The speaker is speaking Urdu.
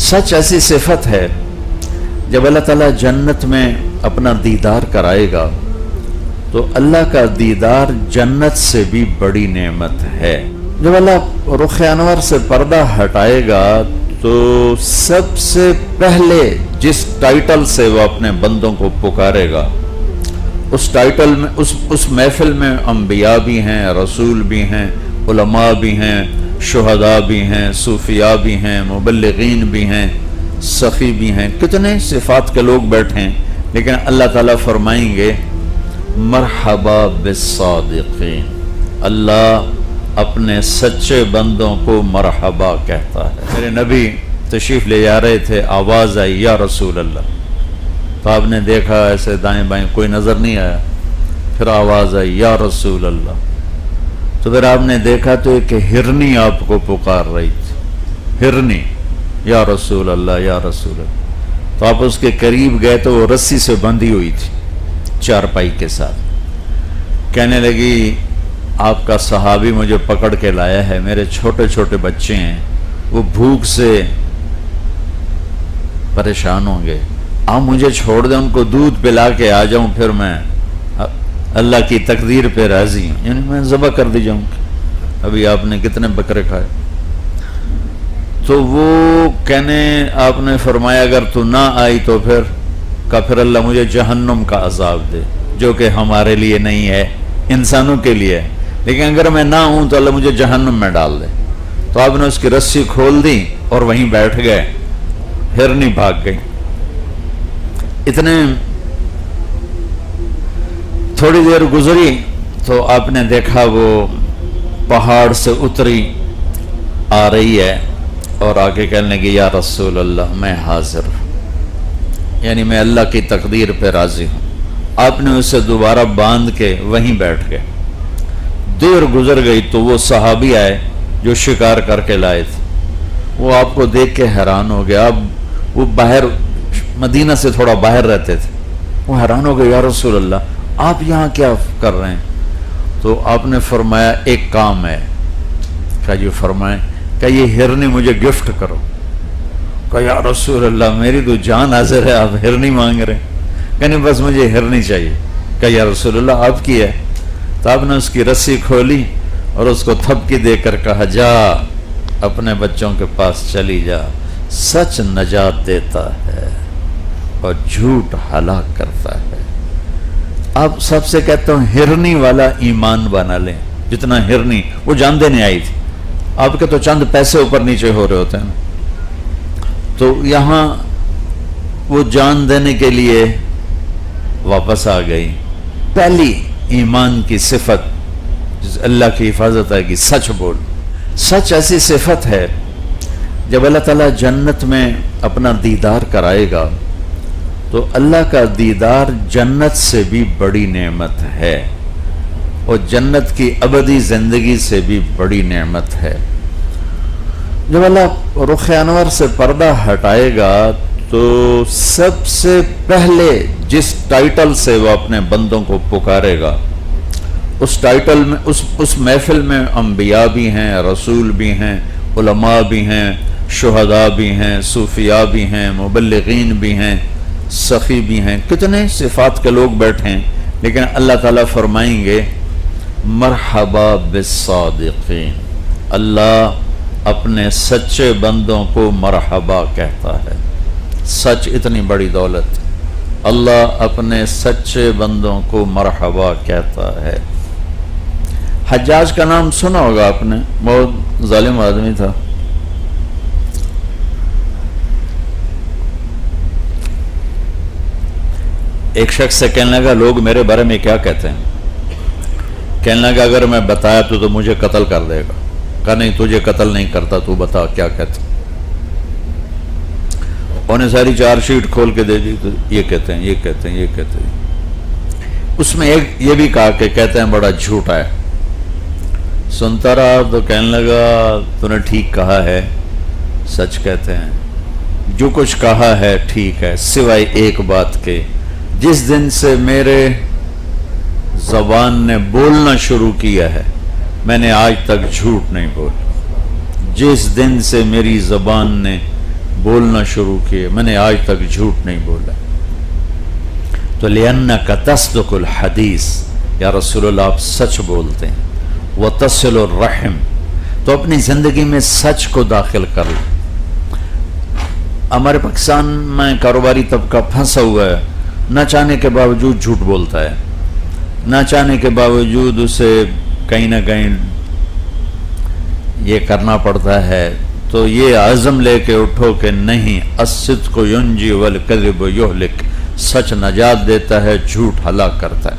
سچ ایسی صفت ہے جب اللہ تعالیٰ جنت میں اپنا دیدار کرائے گا تو اللہ کا دیدار جنت سے بھی بڑی نعمت ہے۔ جب اللہ رخ انور سے پردہ ہٹائے گا تو سب سے پہلے جس ٹائٹل سے وہ اپنے بندوں کو پکارے گا اس ٹائٹل میں اس محفل میں انبیاء بھی ہیں، رسول بھی ہیں، علماء بھی ہیں، شہداء بھی ہیں، صوفیاء بھی ہیں، مبلغین بھی ہیں، سخی بھی ہیں، کتنے صفات کے لوگ بیٹھے ہیں، لیکن اللہ تعالیٰ فرمائیں گے مرحبا بالصادقین۔ اللہ اپنے سچے بندوں کو مرحبا کہتا ہے۔ میرے نبی تشریف لے جا رہے تھے، آواز آئی یا رسول اللہ، تو آپ نے دیکھا ایسے دائیں بائیں کوئی نظر نہیں آیا، پھر آواز آئی یا رسول اللہ، تو پھر آپ نے دیکھا تو ایک ہرنی آپ کو پکار رہی تھی، ہرنی، یا رسول اللہ یا رسول اللہ۔ تو آپ اس کے قریب گئے تو وہ رسی سے بندھی ہوئی تھی چارپائی کے ساتھ، کہنے لگی آپ کا صحابی مجھے پکڑ کے لایا ہے، میرے چھوٹے چھوٹے بچے ہیں، وہ بھوک سے پریشان ہوں گے، آپ مجھے چھوڑ دیں، ان کو دودھ پلا کے آ جاؤں، پھر میں اللہ کی تقدیر پہ راضی ہوں، یعنی میں ذبح کر دی جاؤں۔ ابھی آپ نے کتنے بکرے کھائے؟ تو وہ کہنے آپ نے فرمایا اگر تو نہ آئی تو پھر اللہ مجھے جہنم کا عذاب دے، جو کہ ہمارے لیے نہیں ہے، انسانوں کے لیے ہے، لیکن اگر میں نہ ہوں تو اللہ مجھے جہنم میں ڈال دے۔ تو آپ نے اس کی رسی کھول دی اور وہیں بیٹھ گئے، ہرنی بھاگ گئی۔ اتنے تھوڑی دیر گزری تو آپ نے دیکھا وہ پہاڑ سے اتری آ رہی ہے اور آگے کہنے لگی یا رسول اللہ میں حاضر ہوں، یعنی میں اللہ کی تقدیر پہ راضی ہوں۔ آپ نے اسے دوبارہ باندھ کے وہیں بیٹھ گئے۔ دیر گزر گئی تو وہ صحابی آئے جو شکار کر کے لائے تھے، وہ آپ کو دیکھ کے حیران ہو گیا۔ اب وہ باہر مدینہ سے تھوڑا باہر رہتے تھے، وہ حیران ہو گئے یا رسول اللہ آپ یہاں کیا کر رہے ہیں؟ تو آپ نے فرمایا ایک کام ہے۔ کہا جی فرمائیں۔ کہ یہ ہرنی مجھے گفٹ کرو۔ کہا یا رسول اللہ میری تو جان حاضر ہے، آپ ہرنی مانگ رہے ہیں؟ کہ نہیں بس مجھے ہرنی چاہیے۔ کہا یا رسول اللہ آپ کی ہے؟ تو آپ نے اس کی رسی کھولی اور اس کو تھپکی دے کر کہا جا اپنے بچوں کے پاس چلی جا، سچ نجات دیتا ہے اور جھوٹ ہلاک کرتا ہے۔ آپ سب سے کہتا ہوں ہرنی والا ایمان بنا لیں، جتنا ہرنی وہ جان دینے آئی تھی، آپ کے تو چند پیسے اوپر نیچے ہو رہے ہوتے ہیں نا، تو یہاں وہ جان دینے کے لیے واپس آ گئی۔ پہلی ایمان کی صفت جس اللہ کی حفاظت آئے گی، سچ بول۔ سچ ایسی صفت ہے جب اللہ تعالیٰ جنت میں اپنا دیدار کرائے گا تو اللہ کا دیدار جنت سے بھی بڑی نعمت ہے اور جنت کی ابدی زندگی سے بھی بڑی نعمت ہے۔ جب اللہ رخ انور سے پردہ ہٹائے گا تو سب سے پہلے جس ٹائٹل سے وہ اپنے بندوں کو پکارے گا اس ٹائٹل میں اس محفل میں انبیاء بھی ہیں، رسول بھی ہیں، علماء بھی ہیں، شہداء بھی ہیں، صوفیاء بھی ہیں، مبلغین بھی ہیں، سخی بھی ہیں، کتنے صفات کے لوگ بیٹھے ہیں، لیکن اللہ تعالیٰ فرمائیں گے مرحبا بالصادقین۔ اللہ اپنے سچے بندوں کو مرحبا کہتا ہے۔ سچ اتنی بڑی دولت، اللہ اپنے سچے بندوں کو مرحبا کہتا ہے۔ حجاج کا نام سنا ہوگا آپ نے، بہت ظالم آدمی تھا۔ ایک شخص سے کہنے لگا لوگ میرے بارے میں کیا کہتے ہیں؟ کہنے لگا اگر میں بتایا تو مجھے قتل کر دے گا۔ کہا نہیں تجھے قتل نہیں کرتا، تو بتا کیا کہتے ہیں۔ انہیں ساری چار شیٹ کھول کے دے دی، تو یہ کہتے ہیں، یہ کہتے ہیں، یہ کہتے ہیں۔ اس میں ایک یہ بھی کہا کہ کہتے ہیں بڑا جھوٹا ہے۔ سنتا رہا تو کہنے لگا تو نے ٹھیک کہا ہے، سچ کہتے ہیں، جو کچھ کہا ہے ٹھیک ہے، سوائے ایک بات کے، جس دن سے میرے زبان نے بولنا شروع کیا ہے میں نے آج تک جھوٹ نہیں بولا۔ جس دن سے میری زبان نے بولنا شروع کیے، میں نے آج تک جھوٹ نہیں بولا۔ تو لِأَنَّكَ تَصْدُقُ الْحَدِيث، یا رسول اللہ آپ سچ بولتے ہیں، وَتَصِلُ الرَّحِمْ، تو اپنی زندگی میں سچ کو داخل کر لیں۔ ہمارے پاکستان میں کاروباری طبقہ پھنسا ہوا ہے، نہ چاہنے کے باوجود جھوٹ بولتا ہے، نہ چاہنے کے باوجود اسے کہیں نہ کہیں یہ کرنا پڑتا ہے۔ تو یہ عزم لے کے اٹھو کہ نہیں، الصدق ینجی والکذب یہلک، سچ نجات دیتا ہے، جھوٹ ہلاک کرتا ہے۔